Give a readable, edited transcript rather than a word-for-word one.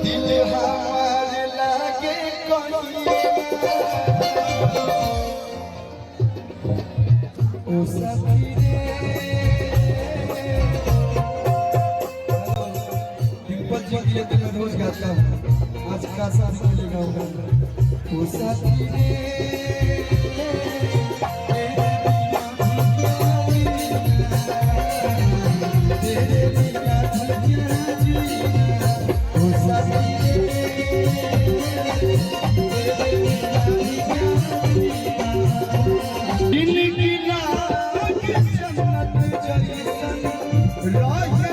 दिल हमार लागे ओ सखी रे डिम्पल जी के लिए मैं रोज गाता हूँ आज का साथ के लिए गाऊंगा ओ सखी रे दिल की रात जन्नत जैसन राह